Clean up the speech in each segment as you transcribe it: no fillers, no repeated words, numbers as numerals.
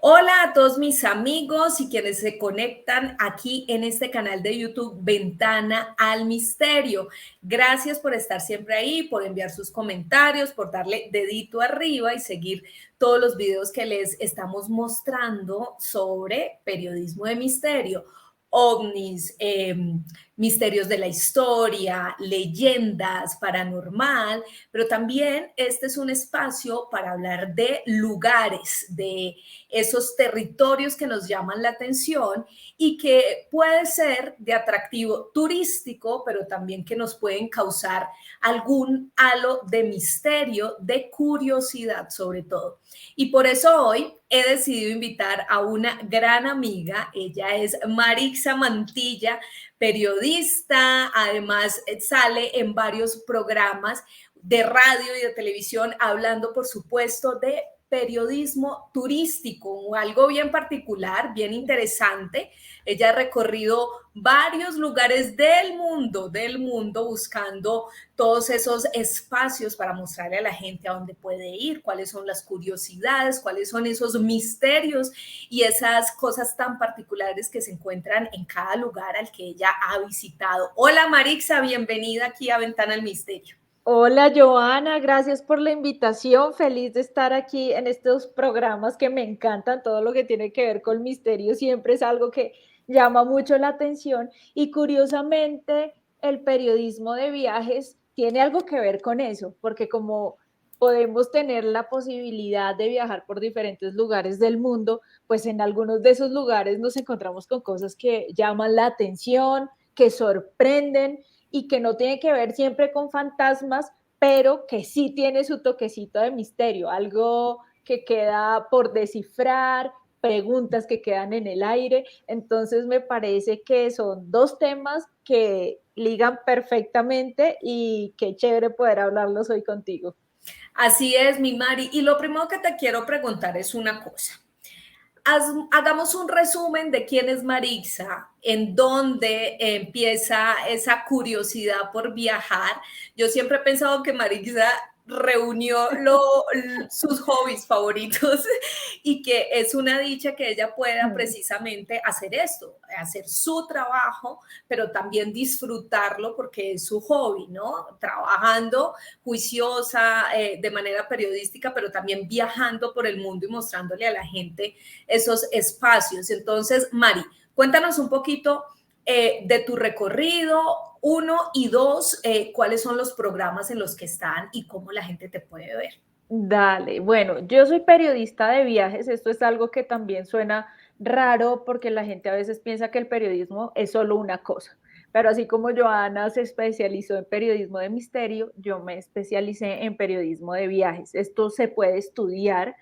Hola a todos mis amigos y quienes se conectan aquí en este canal de YouTube Ventana al Misterio. Gracias por estar siempre ahí, por enviar sus comentarios, por darle dedito arriba y seguir todos los videos que les estamos mostrando sobre periodismo de misterio, ovnis, misterios de la historia, leyendas, paranormal, pero también este es un espacio para hablar de lugares, de esos territorios que nos llaman la atención y que puede ser de atractivo turístico, pero también que nos pueden causar algún halo de misterio, de curiosidad sobre todo. Y por eso hoy he decidido invitar a una gran amiga. Ella es Marixa Mantilla, periodista, además sale en varios programas de radio y de televisión hablando, por supuesto, de periodismo turístico, algo bien particular, bien interesante. Ella ha recorrido varios lugares del mundo, buscando todos esos espacios para mostrarle a la gente a dónde puede ir, cuáles son las curiosidades, cuáles son esos misterios y esas cosas tan particulares que se encuentran en cada lugar al que ella ha visitado. Hola Marixa, bienvenida aquí a Ventana al Misterio. Hola Joana, gracias por la invitación. Feliz de estar aquí en estos programas que me encantan. Todo lo que tiene que ver con misterio siempre es algo que llama mucho la atención. Y curiosamente, el periodismo de viajes tiene algo que ver con eso, porque como podemos tener la posibilidad de viajar por diferentes lugares del mundo, pues en algunos de esos lugares nos encontramos con cosas que llaman la atención, que sorprenden y que no tiene que ver siempre con fantasmas, pero que sí tiene su toquecito de misterio, algo que queda por descifrar, preguntas que quedan en el aire. Entonces me parece que son dos temas que ligan perfectamente y qué chévere poder hablarlos hoy contigo. Así es, mi Mari. Y lo primero que te quiero preguntar es una cosa. Hagamos un resumen de quién es Marixa, en dónde empieza esa curiosidad por viajar. Yo siempre he pensado que Marixa reunió sus hobbies favoritos y que es una dicha que ella pueda precisamente hacer esto, hacer su trabajo, pero también disfrutarlo porque es su hobby, ¿no? Trabajando juiciosa de manera periodística, pero también viajando por el mundo y mostrándole a la gente esos espacios. Entonces, Mari, cuéntanos un poquito de tu recorrido, uno y dos, cuáles son los programas en los que están y cómo la gente te puede ver. Dale, bueno, yo soy periodista de viajes, esto es algo que también suena raro porque la gente a veces piensa que el periodismo es solo una cosa, pero así como Joana se especializó en periodismo de misterio, yo me especialicé en periodismo de viajes. Esto se puede estudiar,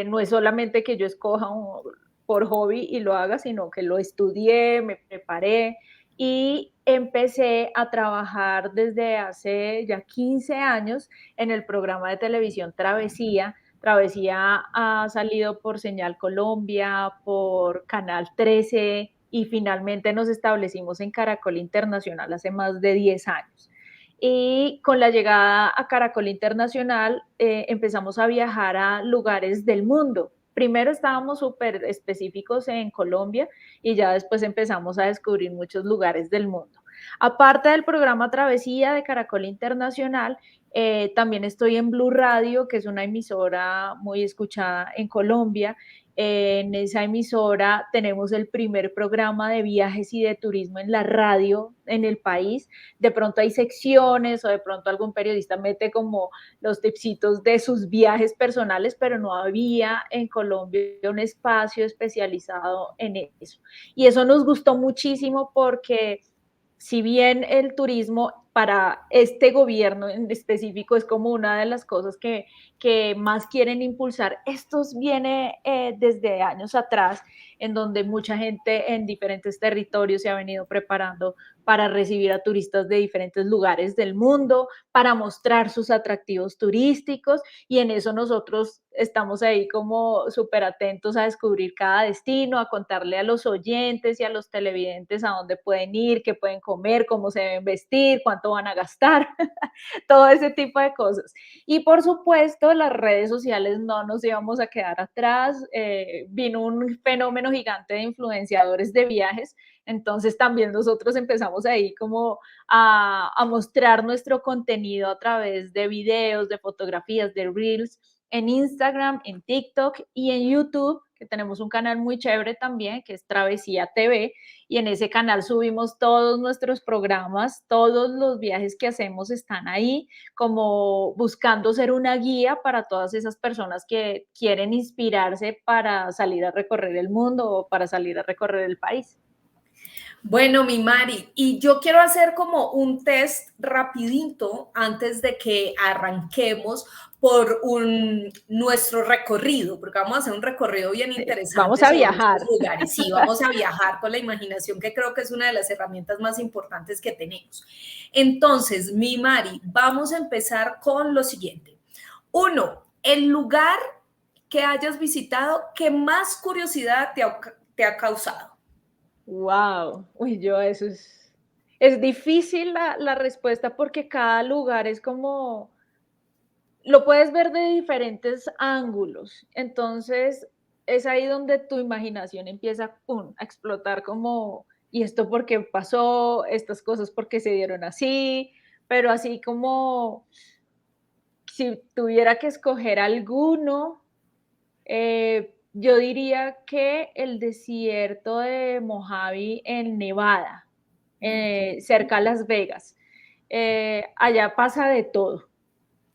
no es solamente que yo escoja por hobby y lo haga, sino que lo estudié, me preparé y empecé a trabajar desde hace ya 15 años en el programa de televisión Travesía. Travesía ha salido por Señal Colombia, por Canal 13 y finalmente nos establecimos en Caracol Internacional hace más de 10 años. Y con la llegada a Caracol Internacional empezamos a viajar a lugares del mundo. Primero estábamos súper específicos en Colombia y ya después empezamos a descubrir muchos lugares del mundo. Aparte del programa Travesía de Caracol Internacional, también estoy en Blue Radio, que es una emisora muy escuchada en Colombia. En esa emisora tenemos el primer programa de viajes y de turismo en la radio en el país. De pronto hay secciones o de pronto algún periodista mete como los tipsitos de sus viajes personales, pero no había en Colombia un espacio especializado en eso. Y eso nos gustó muchísimo porque si bien el turismo para este gobierno en específico es como una de las cosas que más quieren impulsar, esto viene desde años atrás, en donde mucha gente en diferentes territorios se ha venido preparando para recibir a turistas de diferentes lugares del mundo, para mostrar sus atractivos turísticos, y en eso nosotros estamos ahí como súper atentos a descubrir cada destino, a contarle a los oyentes y a los televidentes a dónde pueden ir, qué pueden comer, cómo se deben vestir, cuánto van a gastar, todo ese tipo de cosas. Y por supuesto, las redes sociales no nos íbamos a quedar atrás. Vino un fenómeno gigante de influenciadores de viajes, entonces también nosotros empezamos ahí como a mostrar nuestro contenido a través de videos, de fotografías, de reels, en Instagram, en TikTok y en YouTube, que tenemos un canal muy chévere también, que es Travesía TV, y en ese canal subimos todos nuestros programas, todos los viajes que hacemos están ahí, como buscando ser una guía para todas esas personas que quieren inspirarse para salir a recorrer el mundo o para salir a recorrer el país. Bueno, mi Mari, y yo quiero hacer como un test rapidito antes de que arranquemos por nuestro recorrido, porque vamos a hacer un recorrido bien Vamos interesante a sobre viajar. estos lugares. Sí, vamos a viajar con la imaginación, que creo que es una de las herramientas más importantes que tenemos. Entonces, mi Mari, vamos a empezar con lo siguiente. Uno, el lugar que hayas visitado que más curiosidad te ha causado. Wow, uy, yo eso es difícil la respuesta porque cada lugar es como, lo puedes ver de diferentes ángulos, entonces es ahí donde tu imaginación empieza pum, a explotar como, ¿y esto por qué pasó? Estas cosas por qué se dieron así, pero así como si tuviera que escoger alguno, yo diría que el desierto de Mojave en Nevada, cerca a Las Vegas. Allá pasa de todo.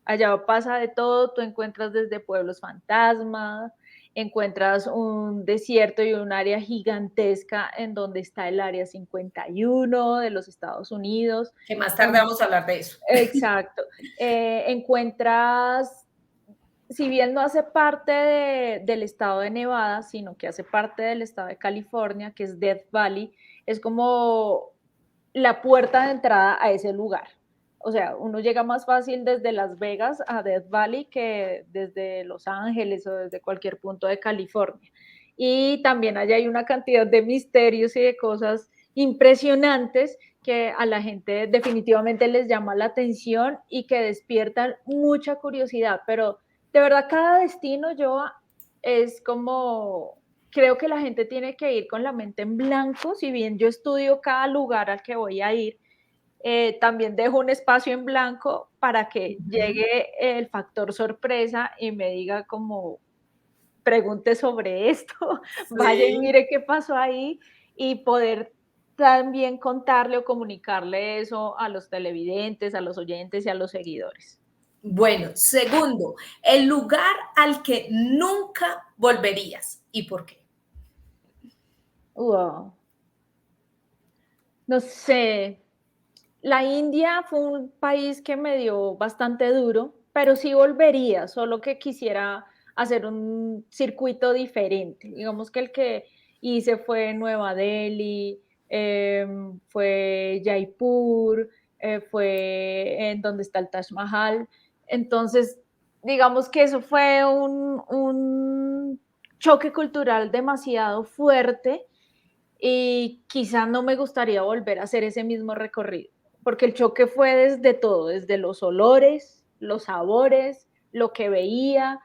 Allá pasa de todo. Tú encuentras desde pueblos fantasmas, encuentras un desierto y un área gigantesca en donde está el área 51 de los Estados Unidos. Que más tarde vamos a hablar de eso. Exacto. Encuentras, si bien no hace parte del estado de Nevada, sino que hace parte del estado de California, que es Death Valley, es como la puerta de entrada a ese lugar. O sea, uno llega más fácil desde Las Vegas a Death Valley que desde Los Ángeles o desde cualquier punto de California. Y también allá hay una cantidad de misterios y de cosas impresionantes que a la gente definitivamente les llama la atención y que despiertan mucha curiosidad, pero de verdad cada destino yo es como, creo que la gente tiene que ir con la mente en blanco, si bien yo estudio cada lugar al que voy a ir, también dejo un espacio en blanco para que llegue el factor sorpresa y me diga como, pregunte sobre esto, vaya y Sí. mire qué pasó ahí y poder también contarle o comunicarle eso a los televidentes, a los oyentes y a los seguidores. Bueno, segundo, el lugar al que nunca volverías y por qué. Wow. No sé, la India fue un país que me dio bastante duro, pero sí volvería, solo que quisiera hacer un circuito diferente. Digamos que el que hice fue Nueva Delhi, fue Jaipur, fue en donde está el Taj Mahal. Entonces, digamos que eso fue un choque cultural demasiado fuerte y quizá no me gustaría volver a hacer ese mismo recorrido, porque el choque fue desde todo, desde los olores, los sabores, lo que veía,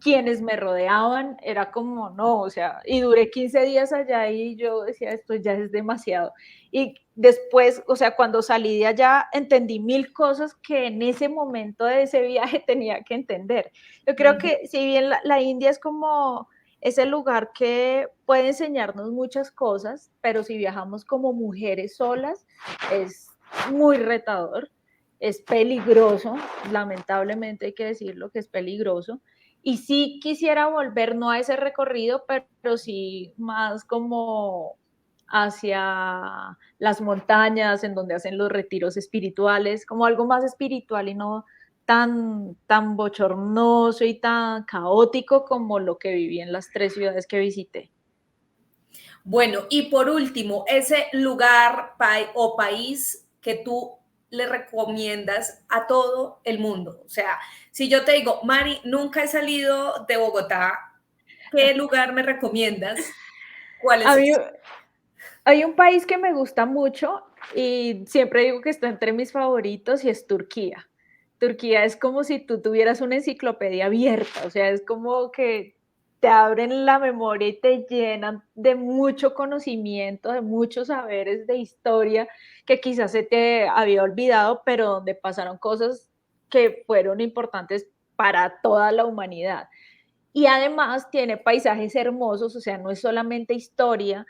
quienes me rodeaban, era como, no, o sea, y duré 15 días allá y yo decía, esto ya es demasiado. Y después, o sea, cuando salí de allá, entendí mil cosas que en ese momento de ese viaje tenía que entender. Yo creo que si bien la India es como ese lugar que puede enseñarnos muchas cosas, pero si viajamos como mujeres solas, es muy retador, es peligroso, lamentablemente hay que decirlo que es peligroso, y sí quisiera volver, no a ese recorrido, pero sí más como hacia las montañas, en donde hacen los retiros espirituales, como algo más espiritual y no tan bochornoso y tan caótico como lo que viví en las 3 ciudades que visité. Bueno, y por último, ese lugar o país que tú le recomiendas a todo el mundo? O sea, si yo te digo, Mari, nunca he salido de Bogotá, ¿qué lugar me recomiendas? ¿Cuál es A mí, ese? hay un país que me gusta mucho y siempre digo que está entre mis favoritos y es Turquía. Turquía es como si tú tuvieras una enciclopedia abierta, o sea, es como que te abren la memoria y te llenan de mucho conocimiento, de muchos saberes de historia que quizás se te había olvidado, pero donde pasaron cosas que fueron importantes para toda la humanidad. Y además tiene paisajes hermosos, o sea, no es solamente historia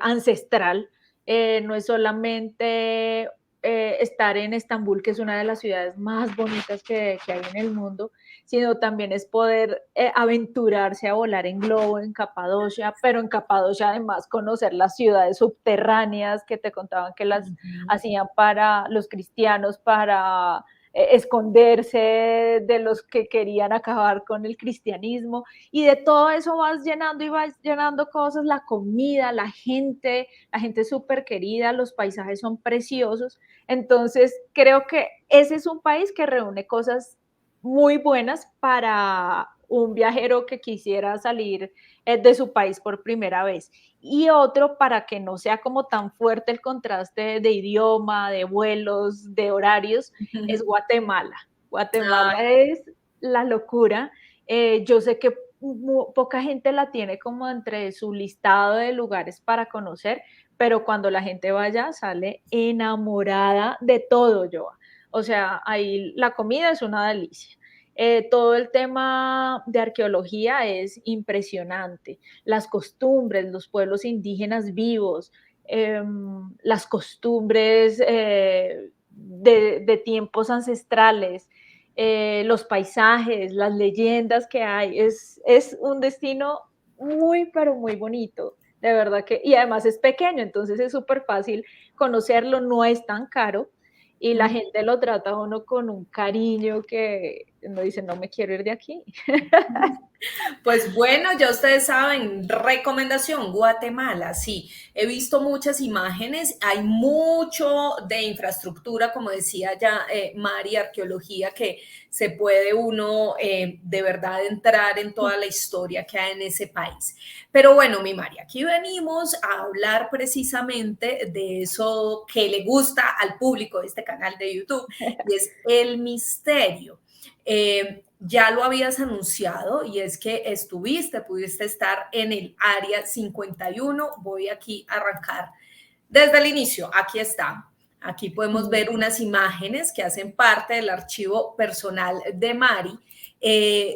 ancestral, no es solamente estar en Estambul, que es una de las ciudades más bonitas que hay en el mundo, sino también es poder aventurarse a volar en globo en Capadocia, pero en Capadocia además conocer las ciudades subterráneas que te contaban que las Ujú. hacían para los cristianos, para esconderse de los que querían acabar con el cristianismo, y de todo eso vas llenando y vas llenando cosas, la comida, la gente súper querida, los paisajes son preciosos, entonces creo que ese es un país que reúne cosas muy buenas para un viajero que quisiera salir de su país por primera vez. Y otro para que no sea como tan fuerte el contraste de idioma, de vuelos, de horarios, es Guatemala. Guatemala Ay, es la locura. Yo sé que poca gente la tiene como entre su listado de lugares para conocer, pero cuando la gente vaya sale enamorada de todo, yo. O sea, ahí la comida es una delicia. Todo el tema de arqueología es impresionante. Las costumbres, los pueblos indígenas vivos, las costumbres de tiempos ancestrales, los paisajes, las leyendas que hay. Es un destino muy, pero muy bonito. De verdad que, y además es pequeño, entonces es súper fácil conocerlo, no es tan caro y la gente lo trata a uno con un cariño que uno dice, no me quiero ir de aquí. pues bueno, ya ustedes saben, recomendación, Guatemala, sí, he visto muchas imágenes, hay mucho de infraestructura, como decía ya Mari, arqueología, que se puede uno de verdad entrar en toda la historia que hay en ese país. Pero bueno, mi Mari, aquí venimos a hablar precisamente de eso que le gusta al público de este canal de YouTube, y es el misterio. Ya lo habías anunciado y es que pudiste estar en el área 51. Voy aquí a arrancar desde el inicio. Aquí está. Aquí podemos ver unas imágenes que hacen parte del archivo personal de Mari.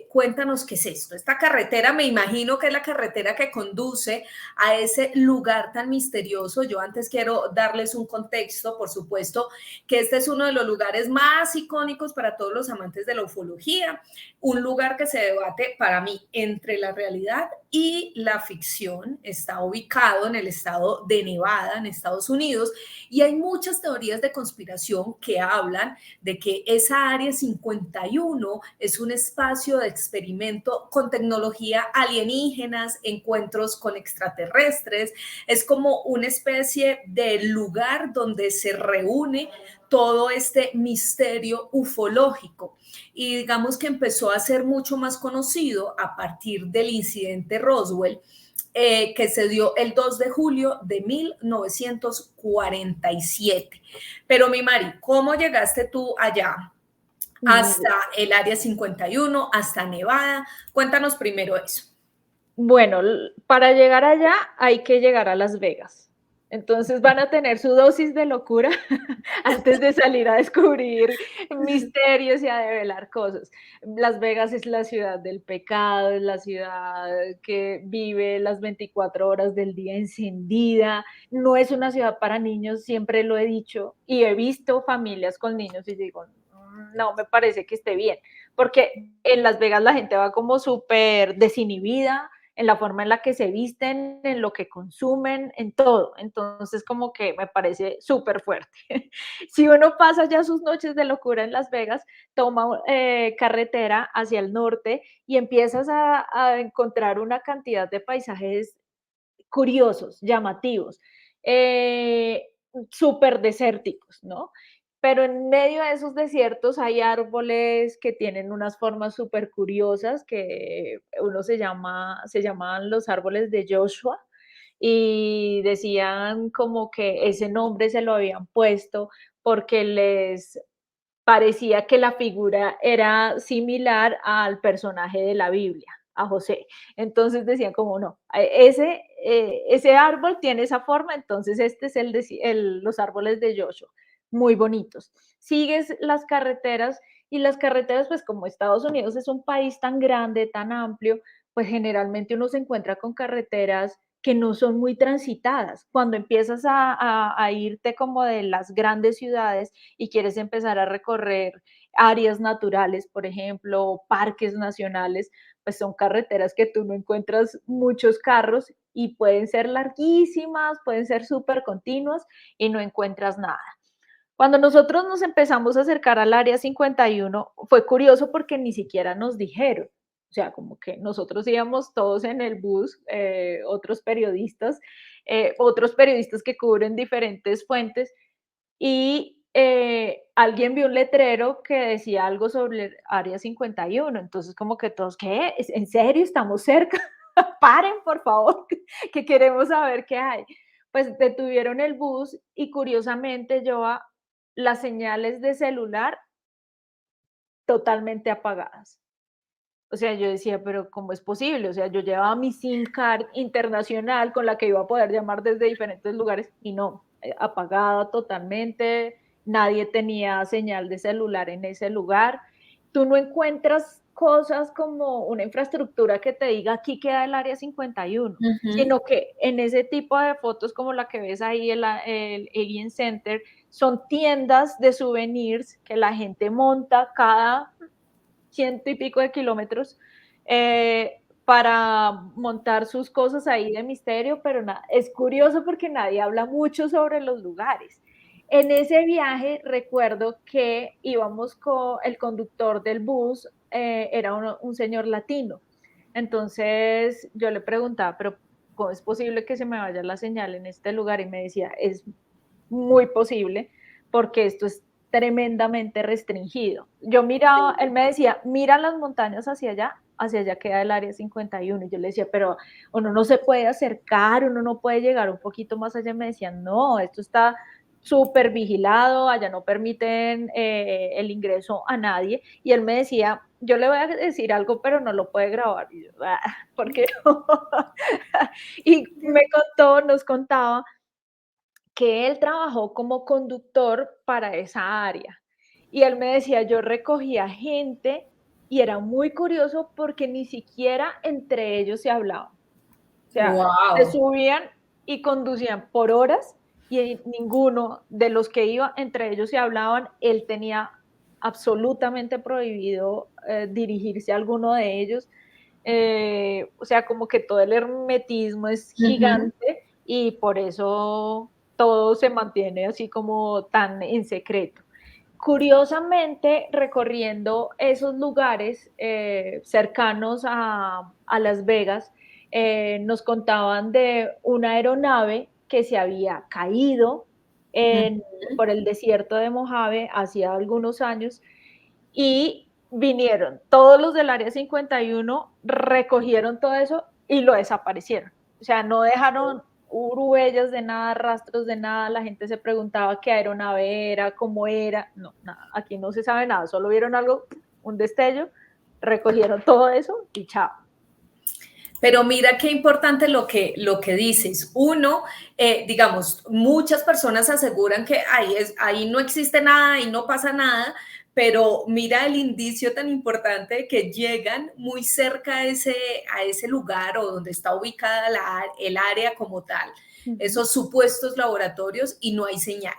Cuéntanos qué es esto. Esta carretera, me imagino que es la carretera que conduce a ese lugar tan misterioso. Yo antes quiero darles un contexto, por supuesto, que este es uno de los lugares más icónicos para todos los amantes de la ufología, un lugar que se debate para mí entre la realidad y la ficción. Está ubicado en el estado de Nevada, en Estados Unidos, y hay muchas teorías de conspiración que hablan de que esa área 51 es un espacio de experimento con tecnología alienígenas, encuentros con extraterrestres, es como una especie de lugar donde se reúne todo este misterio ufológico. Y digamos que empezó a ser mucho más conocido a partir del incidente Roswell, que se dio el 2 de julio de 1947. Pero mi Mari, ¿cómo llegaste tú allá? Hasta el área 51, hasta Nevada. Cuéntanos primero eso. Bueno, para llegar allá hay que llegar a Las Vegas. Entonces van a tener su dosis de locura antes de salir a descubrir misterios y a develar cosas. Las Vegas es la ciudad del pecado, es la ciudad que vive las 24 horas del día encendida. No es una ciudad para niños, siempre lo he dicho, y he visto familias con niños y digo, no me parece que esté bien, porque en Las Vegas la gente va como súper desinhibida, en la forma en la que se visten, en lo que consumen, en todo. Entonces, como que me parece súper fuerte. Si uno pasa ya sus noches de locura en Las Vegas, toma carretera hacia el norte y empiezas a encontrar una cantidad de paisajes curiosos, llamativos, súper desérticos, ¿no? pero en medio de esos desiertos hay árboles que tienen unas formas súper curiosas que se llamaban los árboles de Joshua y decían como que ese nombre se lo habían puesto porque les parecía que la figura era similar al personaje de la Biblia, a José. Entonces decían como no, ese árbol tiene esa forma, entonces este es los árboles de Joshua, muy bonitos. Sigues las carreteras y las carreteras, pues como Estados Unidos es un país tan grande, tan amplio, pues generalmente uno se encuentra con carreteras que no son muy transitadas. Cuando empiezas a irte como de las grandes ciudades y quieres empezar a recorrer áreas naturales, por ejemplo, parques nacionales, pues son carreteras que tú no encuentras muchos carros y pueden ser larguísimas, pueden ser súper continuas y no encuentras nada. Cuando nosotros nos empezamos a acercar al área 51, fue curioso porque ni siquiera nos dijeron. O sea, como que nosotros íbamos todos en el bus, otros periodistas que cubren diferentes fuentes, y alguien vio un letrero que decía algo sobre el área 51. Entonces, como que todos, ¿qué? ¿En serio? ¿Estamos cerca? Paren, por favor, que queremos saber qué hay. Pues detuvieron el bus y curiosamente, Joa, las señales de celular totalmente apagadas. O sea, yo decía, pero ¿cómo es posible? O sea, yo llevaba mi SIM card internacional con la que iba a poder llamar desde diferentes lugares y no, apagada totalmente, nadie tenía señal de celular en ese lugar. Tú no encuentras cosas como una infraestructura que te diga aquí queda el área 51, sino que en ese tipo de fotos como la que ves ahí, el Alien Center, son tiendas de souvenirs que la gente monta cada ciento y pico de kilómetros para montar sus cosas ahí de misterio, pero es curioso porque nadie habla mucho sobre los lugares. En ese viaje recuerdo que íbamos con el conductor del bus, era un señor latino. Entonces yo le preguntaba, pero ¿cómo es posible que se me vaya la señal en este lugar? Y me decía, es muy posible porque esto es tremendamente restringido. Yo miraba, él me decía, mira las montañas hacia allá queda el área 51. Y yo le decía, pero uno no se puede acercar, uno no puede llegar un poquito más allá. Me decían, no, esto está súper vigilado, allá no permiten el ingreso a nadie. Y él me decía, yo le voy a decir algo, pero no lo puede grabar. Y yo, ¿por qué no? Y nos contaba que él trabajó como conductor para esa área. Y él me decía, yo recogía gente y era muy curioso porque ni siquiera entre ellos se hablaban. O sea, se Wow. subían y conducían por horas y ninguno de los que iba entre ellos se hablaban. Él tenía absolutamente prohibido dirigirse a alguno de ellos. O sea, como que todo el hermetismo es gigante y por eso todo se mantiene así como tan en secreto. Curiosamente, recorriendo esos lugares cercanos a Las Vegas, nos contaban de una aeronave que se había caído por el desierto de Mojave hacía algunos años y vinieron todos los del área 51, recogieron todo eso y lo desaparecieron. O sea, no dejaron huellas de nada, rastros de nada. La gente se preguntaba qué aeronave era, cómo era. No, nada, aquí no se sabe nada. Solo vieron algo, un destello, recogieron todo eso y chao. Pero mira qué importante lo que dices. Uno, digamos, muchas personas aseguran que ahí no existe nada, ahí no pasa nada, pero mira el indicio tan importante de que llegan muy cerca a ese lugar o donde está ubicada el área como tal, esos supuestos laboratorios y no hay señal.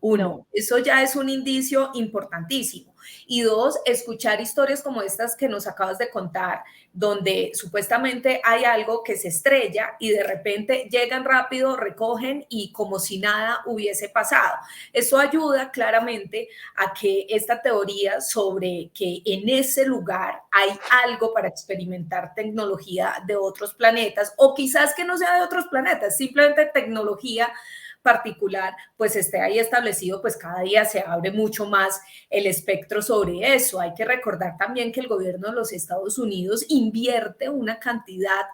Uno, No. eso ya es un indicio importantísimo. Y dos, escuchar historias como estas que nos acabas de contar, donde supuestamente hay algo que se estrella y de repente llegan rápido, recogen y como si nada hubiese pasado. Eso ayuda claramente a que esta teoría sobre que en ese lugar hay algo para experimentar tecnología de otros planetas o quizás que no sea de otros planetas, simplemente tecnología particular, pues esté ahí establecido, pues cada día se abre mucho más el espectro sobre eso. Hay que recordar también que el gobierno de los Estados Unidos invierte una cantidad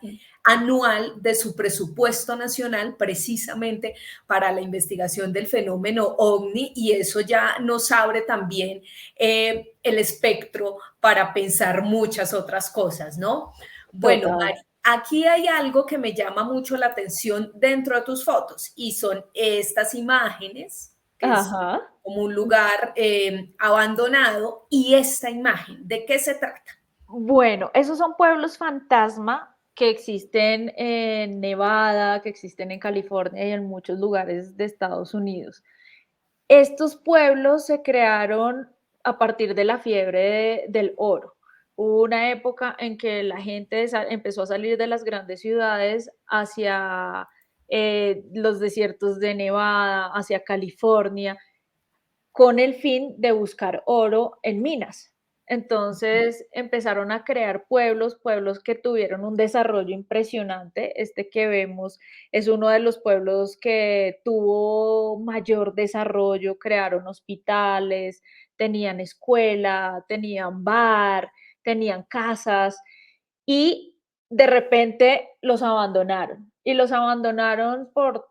anual de su presupuesto nacional precisamente para la investigación del fenómeno OVNI, y eso ya nos abre también el espectro para pensar muchas otras cosas, ¿no? Bueno, Total. Mari, aquí hay algo que me llama mucho la atención dentro de tus fotos y son estas imágenes, que es Ajá. como un lugar abandonado, y esta imagen, ¿de qué se trata? Bueno, esos son pueblos fantasma que existen en Nevada, que existen en California y en muchos lugares de Estados Unidos. Estos pueblos se crearon a partir de la fiebre del oro. Hubo una época en que la gente empezó a salir de las grandes ciudades hacia los desiertos de Nevada, hacia California, con el fin de buscar oro en minas. Entonces empezaron a crear pueblos, pueblos que tuvieron un desarrollo impresionante. Este que vemos es uno de los pueblos que tuvo mayor desarrollo, crearon hospitales, tenían escuela, tenían bar, tenían casas y de repente los abandonaron. Y los abandonaron por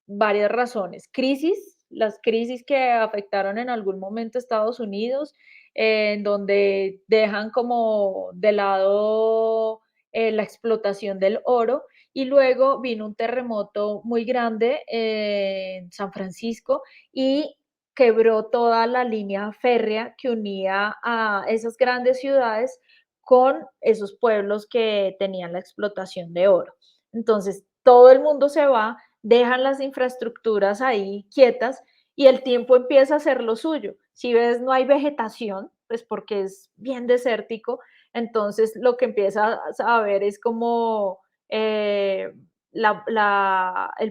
varias razones. Crisis, las crisis que afectaron en algún momento a Estados Unidos, en donde dejan como de lado la explotación del oro. Y luego vino un terremoto muy grande en San Francisco y quebró toda la línea férrea que unía a esas grandes ciudades con esos pueblos que tenían la explotación de oro. Entonces, todo el mundo se va, dejan las infraestructuras ahí quietas y el tiempo empieza a hacer lo suyo. Si ves, no hay vegetación, pues porque es bien desértico, entonces lo que empiezas a ver es como el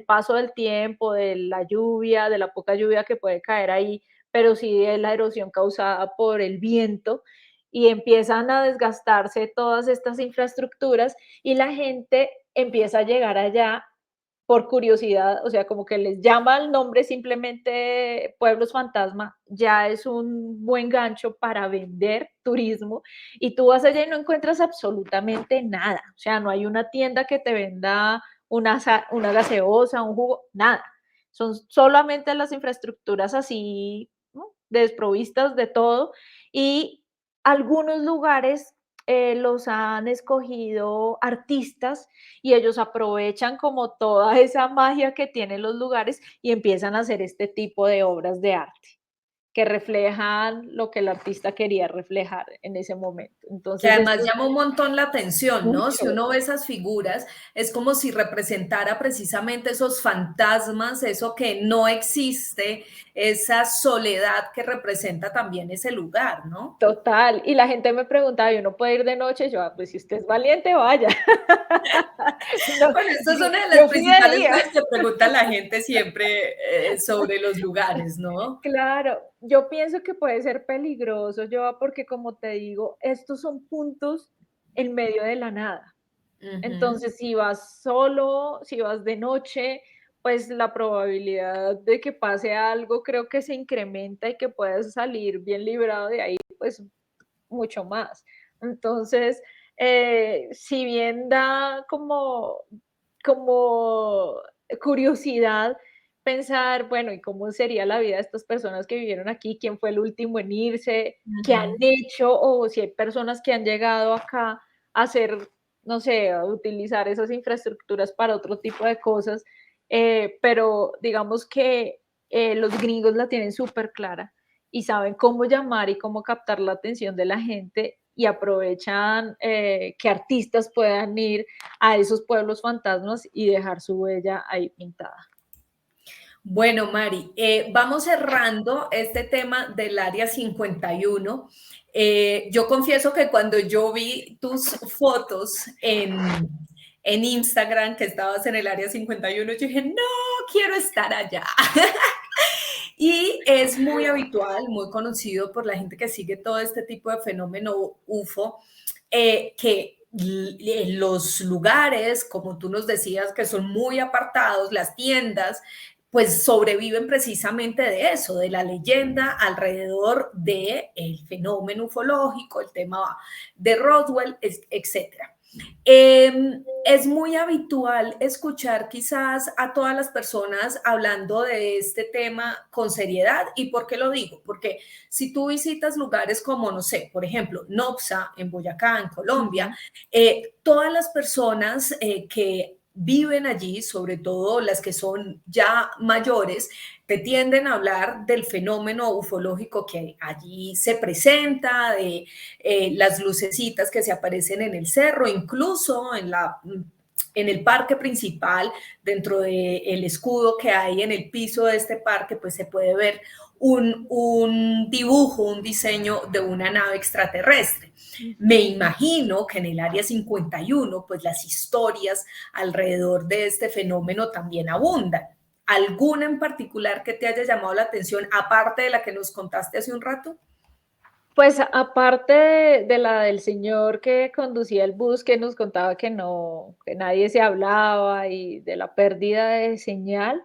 paso del tiempo, de la lluvia, de la poca lluvia que puede caer ahí, pero sí de la erosión causada por el viento y empiezan a desgastarse todas estas infraestructuras y la gente empieza a llegar allá por curiosidad, o sea, como que les llama el nombre simplemente pueblos fantasma, ya es un buen gancho para vender turismo y tú vas allá y no encuentras absolutamente nada, o sea, no hay una tienda que te venda una gaseosa, un jugo, nada. Son solamente las infraestructuras así, ¿no? Desprovistas de todo y algunos lugares los han escogido artistas y ellos aprovechan como toda esa magia que tienen los lugares y empiezan a hacer este tipo de obras de arte que reflejan lo que el artista quería reflejar en ese momento. Que Entonces, además esto es llama un montón la atención, ¿no? Si mucho. uno ve esas figuras, es como si representara precisamente esos fantasmas, eso que no existe, esa soledad que representa también ese lugar, ¿no? Total. Y la gente me preguntaba, ¿y uno puede ir de noche? Yo, pues si usted es valiente, vaya. No, Bueno, esta es una de las yo fui de principales día. cosas que pregunta la gente siempre sobre los lugares, ¿no? Claro, yo pienso que puede ser peligroso, yo, porque como te digo, estos son puntos en medio de la nada. Ujú. Entonces, si vas solo, si vas de noche, pues la probabilidad de que pase algo creo que se incrementa y que puedas salir bien librado de ahí, pues mucho más. Entonces, si bien da como curiosidad pensar, bueno, ¿y cómo sería la vida de estas personas que vivieron aquí? ¿Quién fue el último en irse? ¿Qué han Ujú. hecho? O si hay personas que han llegado acá a hacer, no sé, a utilizar esas infraestructuras para otro tipo de cosas, pero digamos que los gringos la tienen súper clara y saben cómo llamar y cómo captar la atención de la gente y aprovechan que artistas puedan ir a esos pueblos fantasmas y dejar su huella ahí pintada. Bueno, Mari, vamos cerrando este tema del Área 51. Yo confieso que cuando yo vi tus fotos en Instagram, que estabas en el Área 51, yo dije, no, quiero estar allá. Y es muy habitual, muy conocido por la gente que sigue todo este tipo de fenómeno UFO, que los lugares, como tú nos decías, que son muy apartados, las tiendas, pues sobreviven precisamente de eso, de la leyenda alrededor del fenómeno ufológico, el tema de Roswell, etcétera. Es muy habitual escuchar quizás a todas las personas hablando de este tema con seriedad. ¿Y por qué lo digo? Porque si tú visitas lugares como, no sé, por ejemplo, Nopsa en Boyacá, en Colombia, todas las personas que viven allí, sobre todo las que son ya mayores, te tienden a hablar del fenómeno ufológico que allí se presenta, de las lucecitas que se aparecen en el cerro, incluso en el parque principal, dentro del escudo que hay en el piso de este parque, pues se puede ver un dibujo, un diseño de una nave extraterrestre. Me imagino que en el área 51, pues las historias alrededor de este fenómeno también abundan. ¿Alguna en particular que te haya llamado la atención, aparte de la que nos contaste hace un rato? Pues aparte de la del señor que conducía el bus, que nos contaba que no, que nadie se hablaba y de la pérdida de señal,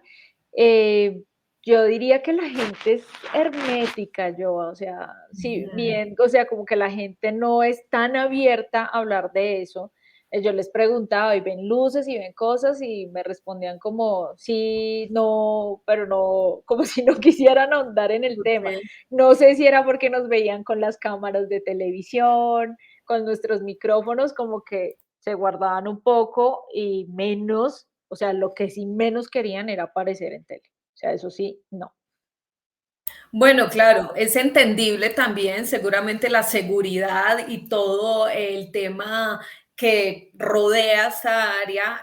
eh, yo diría que la gente es hermética, yo, o sea, sí, bien, o sea, como que la gente no es tan abierta a hablar de eso. Yo les preguntaba, ¿y ven luces y ven cosas? Y me respondían como, sí, no, pero no, como si no quisieran ahondar en el tema. Okay. No sé si era porque nos veían con las cámaras de televisión, con nuestros micrófonos, como que se guardaban un poco y menos, o sea, lo que sí menos querían era aparecer en tele. O sea, eso sí, no. Bueno, claro, es entendible también, seguramente la seguridad y todo el tema que rodea esta área,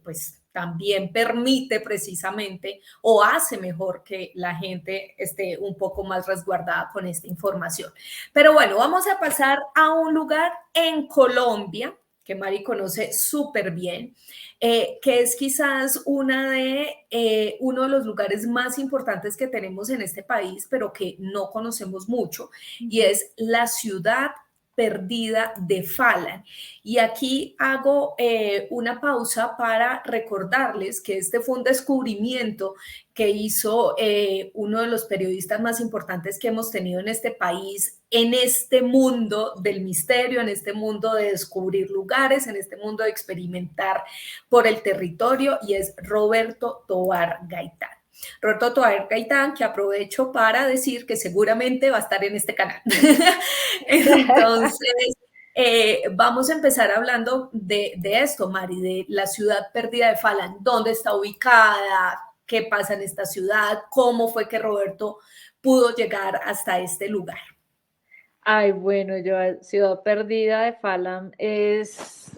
pues también permite precisamente o hace mejor que la gente esté un poco más resguardada con esta información. Pero bueno, vamos a pasar a un lugar en Colombia que Mari conoce súper bien, que es quizás uno de los lugares más importantes que tenemos en este país, pero que no conocemos mucho, y Ujú. es la ciudad perdida de Falan. Y aquí hago una pausa para recordarles que este fue un descubrimiento que hizo uno de los periodistas más importantes que hemos tenido en este país, en este mundo del misterio, en este mundo de descubrir lugares, en este mundo de experimentar por el territorio, y es Roberto Tovar Gaitán. Roberto Tovar Gaitán, que aprovecho para decir que seguramente va a estar en este canal. Entonces, vamos a empezar hablando de esto, Mari, de la ciudad perdida de Falan. ¿Dónde está ubicada? ¿Qué pasa en esta ciudad? ¿Cómo fue que Roberto pudo llegar hasta este lugar? Ay, bueno, yo, Ciudad Perdida de Falan es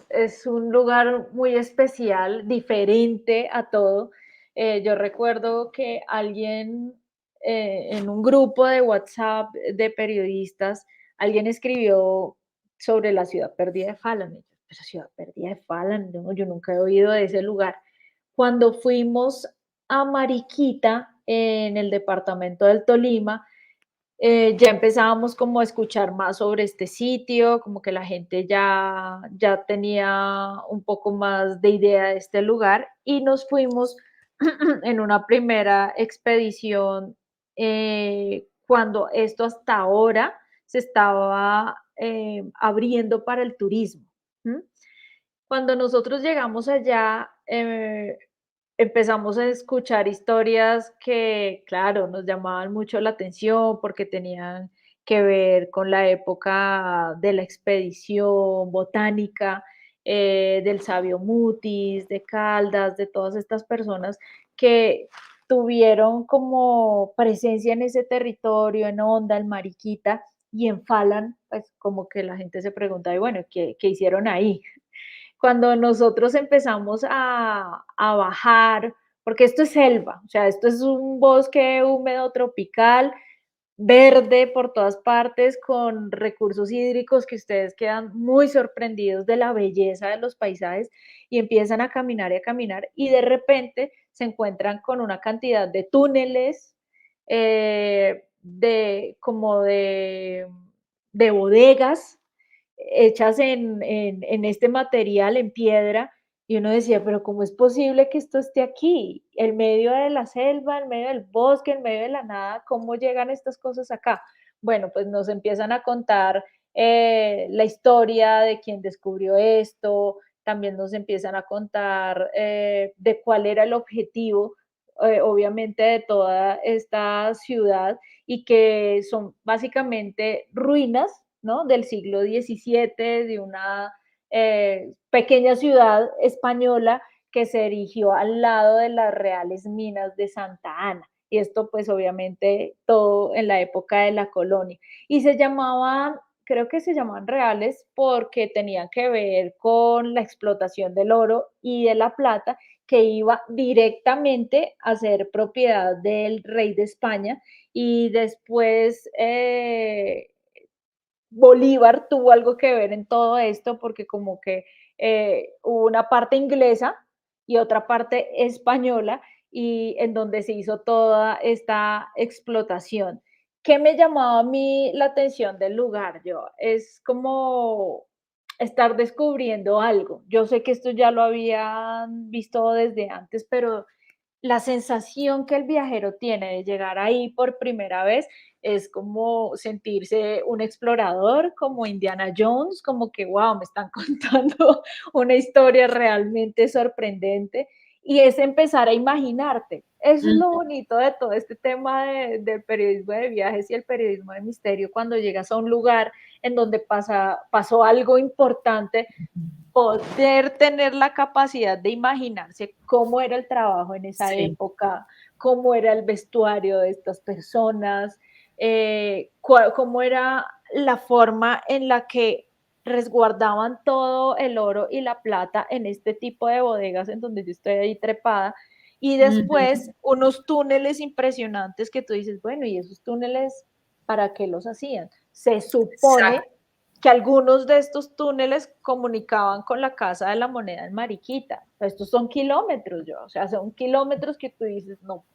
un lugar muy especial, diferente a todo. Yo recuerdo que alguien en un grupo de WhatsApp de periodistas, alguien escribió sobre la Ciudad Perdida de Falan. Y yo, pero Ciudad Perdida de Falan, no, yo nunca he oído de ese lugar. Cuando fuimos a Mariquita, en el departamento del Tolima, ya empezábamos como a escuchar más sobre este sitio, como que la gente ya tenía un poco más de idea de este lugar y nos fuimos en una primera expedición cuando esto hasta ahora se estaba abriendo para el turismo. ¿M? Cuando nosotros llegamos allá, empezamos a escuchar historias que, claro, nos llamaban mucho la atención porque tenían que ver con la época de la expedición botánica, del sabio Mutis, de Caldas, de todas estas personas que tuvieron como presencia en ese territorio, en Honda, en Mariquita y en Falan, pues como que la gente se pregunta, y bueno, ¿qué hicieron ahí? Cuando nosotros empezamos a bajar, porque esto es selva, o sea, esto es un bosque húmedo tropical, verde por todas partes, con recursos hídricos que ustedes quedan muy sorprendidos de la belleza de los paisajes y empiezan a caminar y de repente se encuentran con una cantidad de túneles, como de bodegas hechas en este material, en piedra, Y uno decía, pero ¿cómo es posible que esto esté aquí? En medio de la selva, en medio del bosque, en medio de la nada, ¿cómo llegan estas cosas acá? Bueno, pues nos empiezan a contar la historia de quién descubrió esto, también nos empiezan a contar de cuál era el objetivo, obviamente, de toda esta ciudad y que son básicamente ruinas, ¿no? Del siglo XVII, de una pequeña ciudad española que se erigió al lado de las reales minas de Santa Ana. Y esto pues obviamente todo en la época de la colonia. Y se llamaban, creo que se llamaban reales porque tenían que ver con la explotación del oro y de la plata que iba directamente a ser propiedad del rey de España y después Bolívar tuvo algo que ver en todo esto porque como que hubo una parte inglesa y otra parte española y en donde se hizo toda esta explotación. ¿Qué me llamaba a mí la atención del lugar? Yo, es como estar descubriendo algo. Yo sé que esto ya lo habían visto desde antes, pero la sensación que el viajero tiene de llegar ahí por primera vez es como sentirse un explorador, como Indiana Jones, como que, wow, me están contando una historia realmente sorprendente y es empezar a imaginarte. Eso es lo bonito de todo este tema del periodismo de viajes y el periodismo de misterio, cuando llegas a un lugar en donde pasó algo importante, poder tener la capacidad de imaginarse cómo era el trabajo en esa Sí. época, cómo era el vestuario de estas personas, cómo era la forma en la que resguardaban todo el oro y la plata en este tipo de bodegas en donde yo estoy ahí trepada. Y después Ujú. unos túneles impresionantes que tú dices, bueno, ¿y esos túneles para qué los hacían? Se supone Exacto. que algunos de estos túneles comunicaban con la Casa de la Moneda en Mariquita. Estos son kilómetros, yo, o sea, son kilómetros que tú dices, no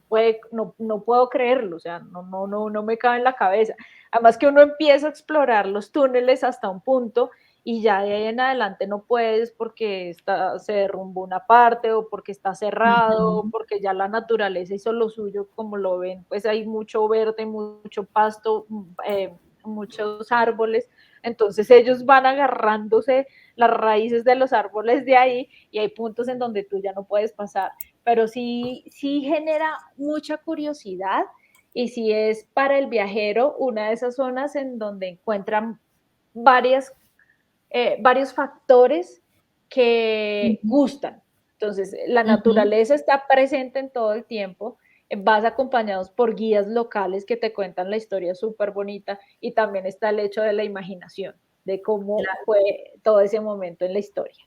puedo creerlo, o sea, no me cabe en la cabeza. Además que uno empieza a explorar los túneles hasta un punto y ya de ahí en adelante no puedes porque se derrumbó una parte o porque está cerrado o Ujú. porque ya la naturaleza hizo lo suyo, como lo ven, pues hay mucho verde, mucho pasto, muchos árboles, entonces ellos van agarrándose las raíces de los árboles de ahí y hay puntos en donde tú ya no puedes pasar, pero sí genera mucha curiosidad y sí es para el viajero una de esas zonas en donde encuentran varios factores que Ujú. gustan. Entonces, la Ujú. naturaleza está presente en todo el tiempo, vas acompañados por guías locales que te cuentan la historia súper bonita y también está el hecho de la imaginación, de cómo fue todo ese momento en la historia.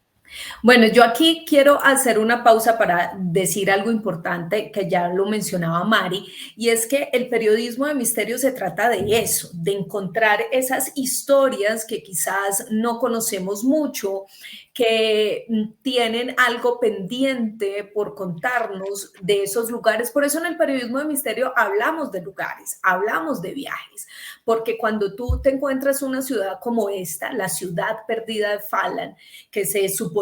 Bueno, yo aquí quiero hacer una pausa para decir algo importante que ya lo mencionaba Mari, y es que el periodismo de misterio se trata de eso, de encontrar esas historias que quizás no conocemos mucho, que tienen algo pendiente por contarnos de esos lugares. Por eso en el periodismo de misterio hablamos de lugares, hablamos de viajes, porque cuando tú te encuentras una ciudad como esta, la ciudad perdida de Falan, que se suponía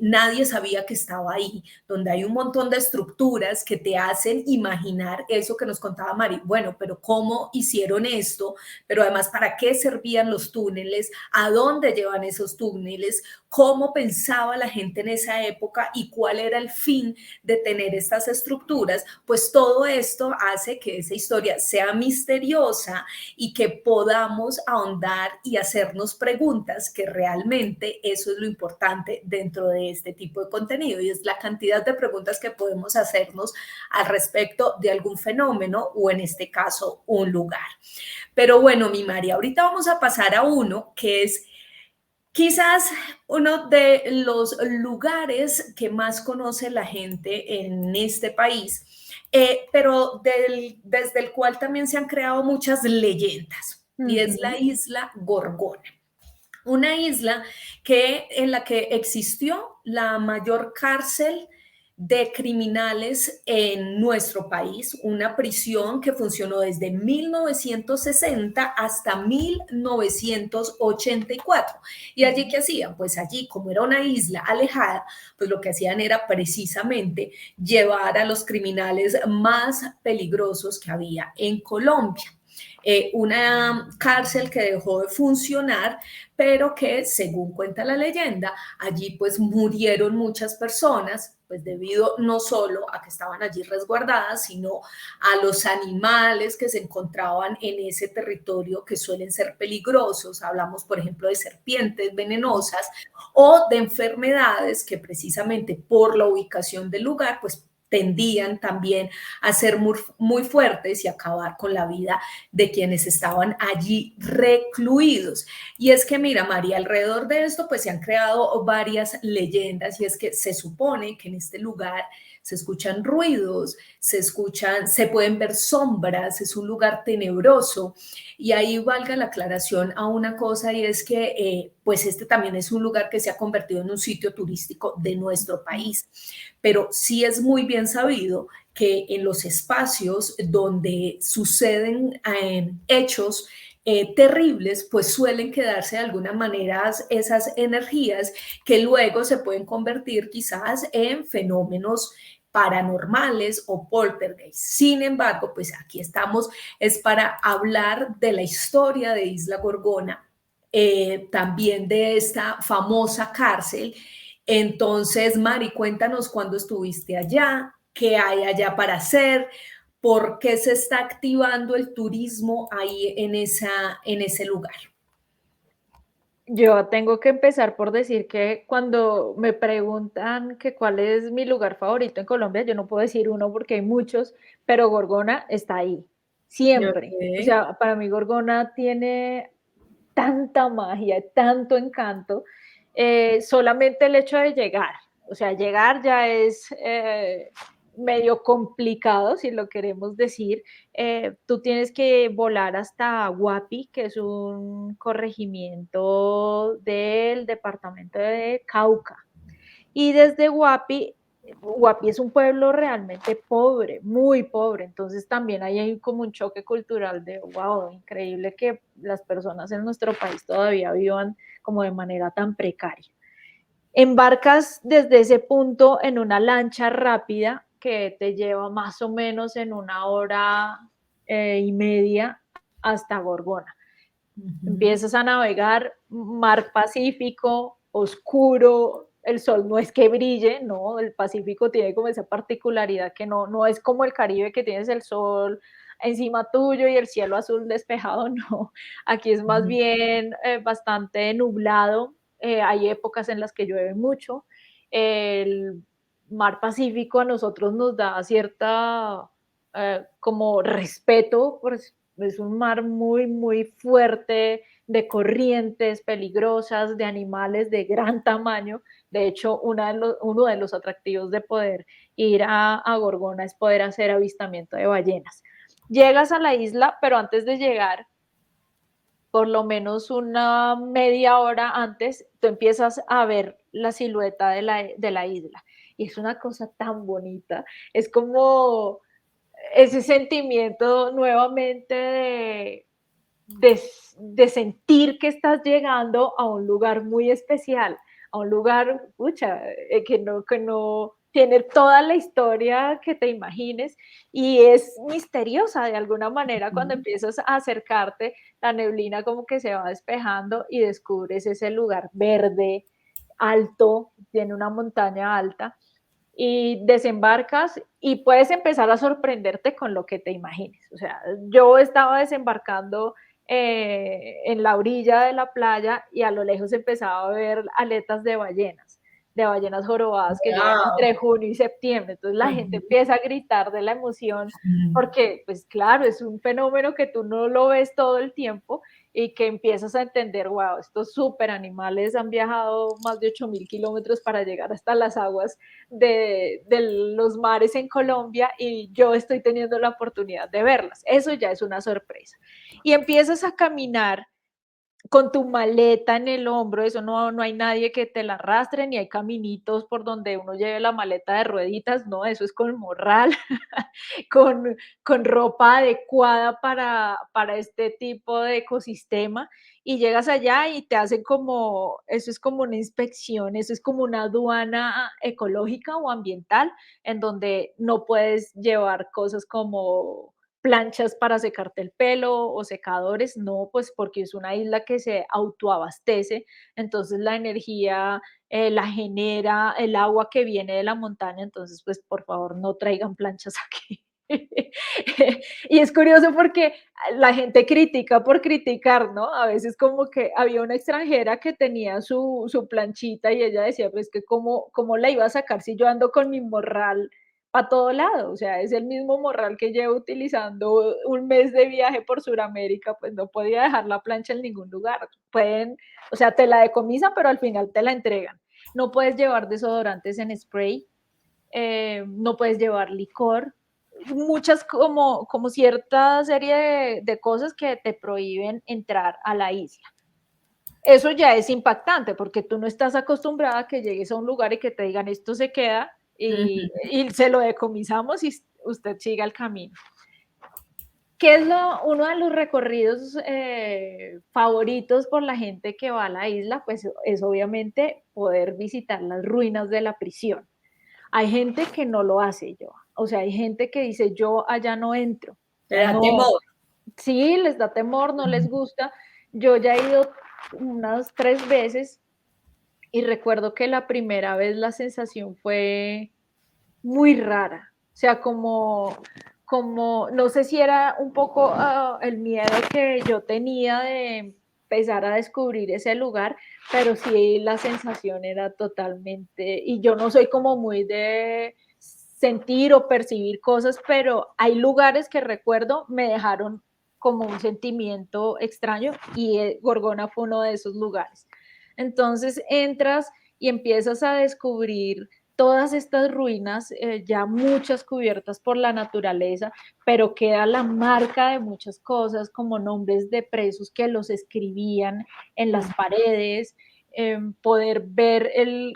nadie sabía que estaba ahí, donde hay un montón de estructuras que te hacen imaginar eso que nos contaba Mari. Bueno, pero ¿cómo hicieron esto? Pero además, ¿para qué servían los túneles? ¿A dónde llevan esos túneles? ¿Cómo pensaba la gente en esa época y cuál era el fin de tener estas estructuras? Pues todo esto hace que esa historia sea misteriosa y que podamos ahondar y hacernos preguntas, que realmente eso es lo importante dentro de este tipo de contenido, y es la cantidad de preguntas que podemos hacernos al respecto de algún fenómeno o en este caso un lugar. Pero bueno, mi María, ahorita vamos a pasar a uno que es quizás uno de los lugares que más conoce la gente en este país, pero desde el cual también se han creado muchas leyendas, Uh y es la -huh. isla Gorgona. Una isla en la que existió la mayor cárcel de criminales en nuestro país, una prisión que funcionó desde 1960 hasta 1984. ¿Y allí qué hacían? Pues allí, como era una isla alejada, pues lo que hacían era precisamente llevar a los criminales más peligrosos que había en Colombia. Una cárcel que dejó de funcionar, pero que, según cuenta la leyenda, allí pues murieron muchas personas, pues debido no solo a que estaban allí resguardadas, sino a los animales que se encontraban en ese territorio que suelen ser peligrosos. Hablamos, por ejemplo, de serpientes venenosas o de enfermedades que precisamente por la ubicación del lugar, pues tendían también a ser muy fuertes y acabar con la vida de quienes estaban allí recluidos. Y es que, mira, María, alrededor de esto pues se han creado varias leyendas y es que se supone que en este lugar se escuchan ruidos, se pueden ver sombras, es un lugar tenebroso. Y ahí valga la aclaración a una cosa y es que pues este también es un lugar que se ha convertido en un sitio turístico de nuestro país, pero sí es muy bien sabido que en los espacios donde suceden hechos terribles, pues suelen quedarse de alguna manera esas energías que luego se pueden convertir quizás en fenómenos paranormales o poltergeist. Sin embargo, pues aquí estamos, es para hablar de la historia de Isla Gorgona, también de esta famosa cárcel. Entonces, Mari, cuéntanos cuándo estuviste allá, qué hay allá para hacer, por qué se está activando el turismo ahí en ese lugar. Yo tengo que empezar por decir que cuando me preguntan que cuál es mi lugar favorito en Colombia, yo no puedo decir uno porque hay muchos, pero Gorgona está ahí, siempre. O Okay. sea, para mí Gorgona tiene tanta magia, tanto encanto, solamente el hecho de llegar. O sea, llegar ya es medio complicado, si lo queremos decir. Tú tienes que volar hasta Guapi, que es un corregimiento del departamento de Cauca. Y desde Guapi, Guapi es un pueblo realmente pobre, muy pobre, entonces también ahí hay como un choque cultural de, wow, increíble que las personas en nuestro país todavía vivan como de manera tan precaria. Embarcas desde ese punto en una lancha rápida que te lleva más o menos en 1 hora y media hasta Gorgona. Empiezas a navegar, mar Pacífico, oscuro, el sol no es que brille, no, el Pacífico tiene como esa particularidad que no es como el Caribe que tienes el sol encima tuyo y el cielo azul despejado, no, aquí es más bien bastante nublado, hay épocas en las que llueve mucho, el mar Pacífico a nosotros nos da cierta como respeto, pues, es un mar muy, muy fuerte, de corrientes peligrosas, de animales de gran tamaño. De hecho, uno de los atractivos de poder ir a Gorgona es poder hacer avistamiento de ballenas. Llegas a la isla, pero antes de llegar, por lo menos una media hora antes, tú empiezas a ver la silueta de la isla. Y es una cosa tan bonita. Es como ese sentimiento nuevamente de sentir que estás llegando a un lugar muy especial, a un lugar, pucha, que no tiene toda la historia que te imagines y es misteriosa de alguna manera cuando empiezas a acercarte, la neblina como que se va despejando y descubres ese lugar verde, alto, tiene una montaña alta y desembarcas y puedes empezar a sorprenderte con lo que te imagines. O sea, yo estaba desembarcando en la orilla de la playa y a lo lejos empezaba a ver aletas de ballenas jorobadas que llegan Wow. entre junio y septiembre. Entonces la gente empieza a gritar de la emoción porque, pues claro, es un fenómeno que tú no lo ves todo el tiempo y que empiezas a entender, wow, estos super animales han viajado más de 8.000 kilómetros para llegar hasta las aguas de los mares en Colombia y yo estoy teniendo la oportunidad de verlas. Eso ya es una sorpresa. Y empiezas a caminar con tu maleta en el hombro, eso no hay nadie que te la arrastre, ni hay caminitos por donde uno lleve la maleta de rueditas, no, eso es con morral, con, con ropa adecuada para este tipo de ecosistema, y llegas allá y te hacen como, eso es como una inspección, eso es como una aduana ecológica o ambiental, en donde no puedes llevar cosas como planchas para secarte el pelo o secadores, no, pues porque es una isla que se autoabastece, entonces la energía la genera el agua que viene de la montaña, entonces pues por favor no traigan planchas aquí. Y es curioso porque la gente critica por criticar, ¿no? A veces como que había una extranjera que tenía su planchita y ella decía, pues que cómo la iba a sacar si yo ando con mi morral para todo lado, o sea, es el mismo morral que llevo utilizando un mes de viaje por Sudamérica, pues no podía dejar la plancha en ningún lugar. Pueden, o sea, te la decomisan, pero al final te la entregan. No puedes llevar desodorantes en spray, no puedes llevar licor, muchas como cierta serie de cosas que te prohíben entrar a la isla. Eso ya es impactante porque tú no estás acostumbrada a que llegues a un lugar y que te digan esto se queda y se lo decomisamos y usted siga el camino. ¿Qué es uno de los recorridos favoritos por la gente que va a la isla? Pues es obviamente poder visitar las ruinas de la prisión. Hay gente que no lo hace yo, o sea, hay gente que dice yo allá no entro, Te da no, temor. sí, les da temor, no les gusta. Yo ya he ido unas 3 veces y recuerdo que la primera vez la sensación fue muy rara, o sea, no sé si era un poco el miedo que yo tenía de empezar a descubrir ese lugar, pero sí la sensación era totalmente, y yo no soy como muy de sentir o percibir cosas, pero hay lugares que recuerdo me dejaron como un sentimiento extraño y Gorgona fue uno de esos lugares. Entonces entras y empiezas a descubrir todas estas ruinas, ya muchas cubiertas por la naturaleza, pero queda la marca de muchas cosas, como nombres de presos que los escribían en las paredes, poder ver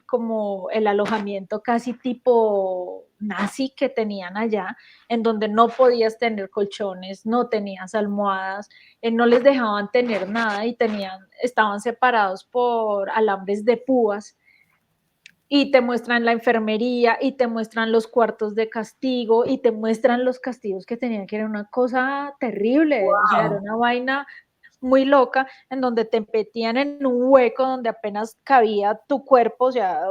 como el alojamiento casi tipo nazi que tenían allá, en donde no podías tener colchones, no tenías almohadas, no les dejaban tener nada y estaban separados por alambres de púas y te muestran la enfermería y te muestran los cuartos de castigo y te muestran los castigos que tenían, que era una cosa terrible, o sea, era Wow. una vaina muy loca en donde te metían en un hueco donde apenas cabía tu cuerpo, o sea,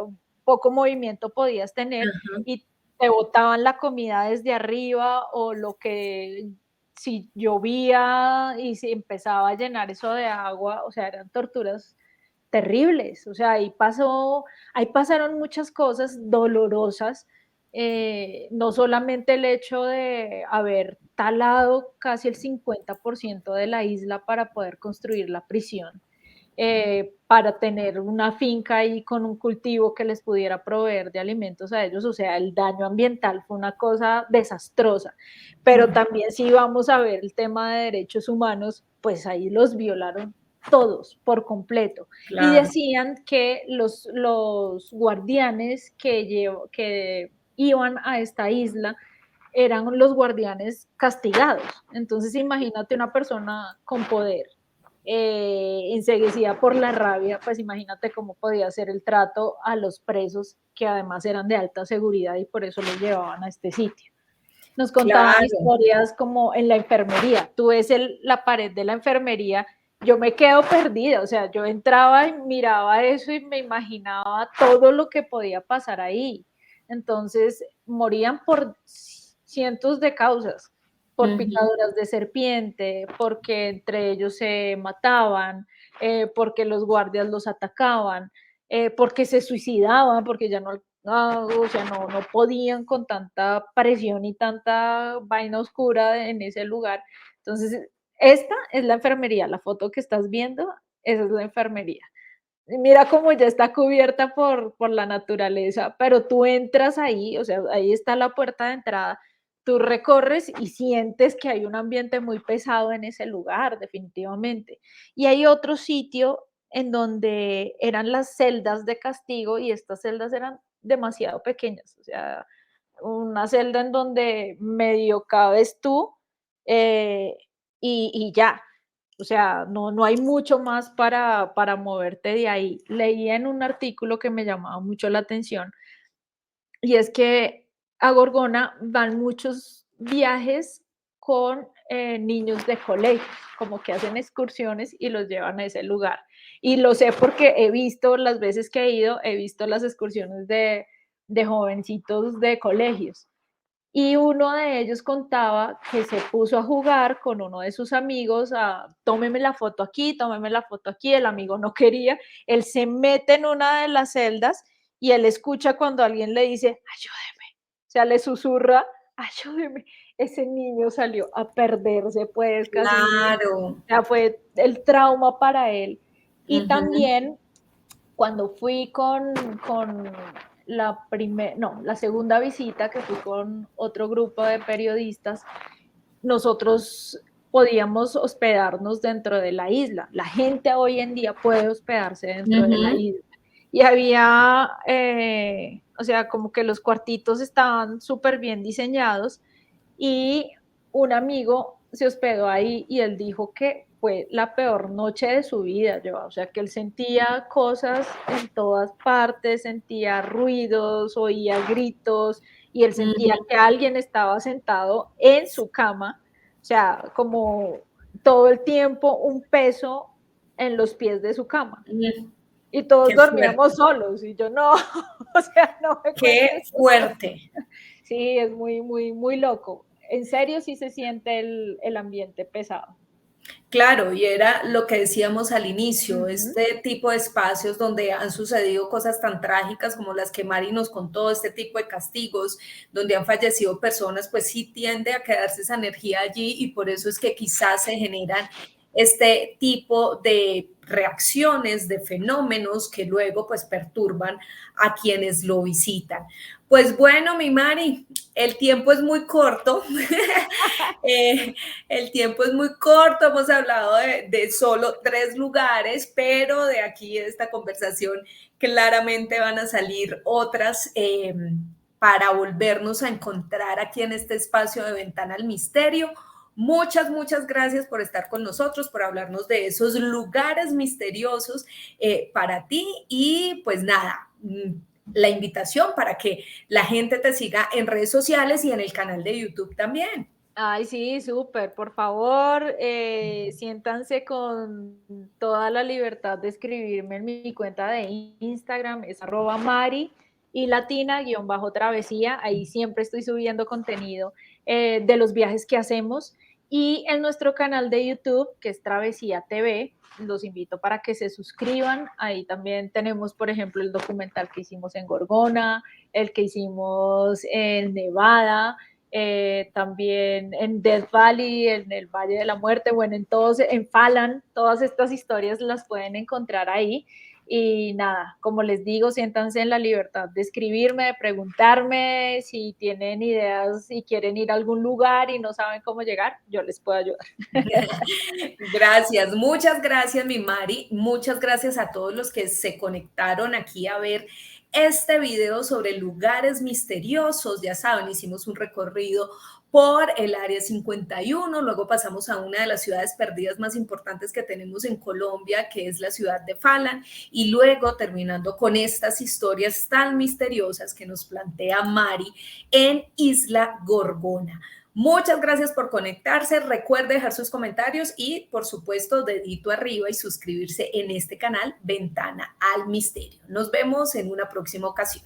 poco movimiento podías tener y te botaban la comida desde arriba o lo que si llovía y si empezaba a llenar eso de agua, o sea, eran torturas terribles, o sea, ahí pasaron muchas cosas dolorosas, no solamente el hecho de haber talado casi el 50% de la isla para poder construir la prisión, para tener una finca ahí con un cultivo que les pudiera proveer de alimentos a ellos, o sea, el daño ambiental fue una cosa desastrosa, pero también si vamos a ver el tema de derechos humanos, pues ahí los violaron todos por completo. Y Claro. decían que los guardianes que iban a esta isla eran los guardianes castigados. Entonces imagínate una persona con poder, enseguecida por la rabia, pues imagínate cómo podía ser el trato a los presos que además eran de alta seguridad y por eso los llevaban a este sitio. Nos contaban Claro. historias como en la enfermería. Tú ves la pared de la enfermería, yo me quedo perdida, o sea, yo entraba y miraba eso y me imaginaba todo lo que podía pasar ahí. Entonces, morían por cientos de causas, por picaduras de serpiente, porque entre ellos se mataban, porque los guardias los atacaban, porque se suicidaban, porque ya o sea, no podían con tanta presión y tanta vaina oscura en ese lugar. Entonces, esta es la enfermería, la foto que estás viendo, esa es la enfermería. Y mira cómo ya está cubierta por la naturaleza, pero tú entras ahí, o sea, ahí está la puerta de entrada, tú recorres y sientes que hay un ambiente muy pesado en ese lugar, definitivamente. Y hay otro sitio en donde eran las celdas de castigo y estas celdas eran demasiado pequeñas, o sea, una celda en donde medio cabes tú eh, y ya. O sea, no hay mucho más para moverte de ahí. Leía en un artículo que me llamaba mucho la atención y es que a Gorgona van muchos viajes con niños de colegio, como que hacen excursiones y los llevan a ese lugar. Y lo sé porque he visto las veces que he ido, he visto las excursiones de jovencitos de colegios. Y uno de ellos contaba que se puso a jugar con uno de sus amigos, a tómeme la foto aquí, tómeme la foto aquí, el amigo no quería, él se mete en una de las celdas y él escucha cuando alguien le dice, ayúdeme, o sea, le susurra, ayúdeme, ese niño salió a perderse, pues casi, Claro. o sea, fue el trauma para él. Y Ujú. también cuando fui con la segunda visita, que fui con otro grupo de periodistas, nosotros podíamos hospedarnos dentro de la isla. La gente hoy en día puede hospedarse dentro de la Ujú. isla. Y había, o sea, como que los cuartitos estaban súper bien diseñados y un amigo se hospedó ahí y él dijo que fue la peor noche de su vida, yo, o sea, que él sentía cosas en todas partes, sentía ruidos, oía gritos y él sentía Ujú. que alguien estaba sentado en su cama, o sea, como todo el tiempo un peso en los pies de su cama. Ujú. Y todos Qué fuerte, dormíamos solos y yo no, o sea, no me qué cuentes cosas. fuerte. Sí, es muy, muy, muy loco. En serio, sí se siente el ambiente pesado. Claro, y era lo que decíamos al inicio, Ujú. este tipo de espacios donde han sucedido cosas tan trágicas como las que Mari nos contó, este tipo de castigos donde han fallecido personas, pues sí tiende a quedarse esa energía allí y por eso es que quizás se generan este tipo de reacciones, de fenómenos que luego pues perturban a quienes lo visitan. Pues bueno, mi Mari, el tiempo es muy corto. Eh, el tiempo es muy corto, hemos hablado de solo 3 lugares, pero de aquí de esta conversación claramente van a salir otras para volvernos a encontrar aquí en este espacio de Ventana al Misterio. Muchas, muchas gracias por estar con nosotros, por hablarnos de esos lugares misteriosos para ti y pues nada, la invitación para que la gente te siga en redes sociales y en el canal de YouTube también. Ay, sí, súper. Por favor, siéntanse con toda la libertad de escribirme en mi cuenta de Instagram, es @Mari y latina_travesía. Ahí siempre estoy subiendo contenido de los viajes que hacemos. Y en nuestro canal de YouTube, que es Travesía TV, los invito para que se suscriban. Ahí también tenemos, por ejemplo, el documental que hicimos en Gorgona, el que hicimos en Nevada, también en Death Valley, en el Valle de la Muerte, bueno, en todos, en Falan, todas estas historias las pueden encontrar ahí. Y nada, como les digo, siéntanse en la libertad de escribirme, de preguntarme si tienen ideas, si quieren ir a algún lugar y no saben cómo llegar, yo les puedo ayudar. Gracias, muchas gracias, mi Mari. Muchas gracias a todos los que se conectaron aquí a ver este video sobre lugares misteriosos. Ya saben, hicimos un recorrido por el área 51, luego pasamos a una de las ciudades perdidas más importantes que tenemos en Colombia, que es la ciudad de Falan, y luego terminando con estas historias tan misteriosas que nos plantea Mari en Isla Gorgona. Muchas gracias por conectarse. Recuerde dejar sus comentarios y, por supuesto, dedito arriba y suscribirse en este canal Ventana al Misterio. Nos vemos en una próxima ocasión.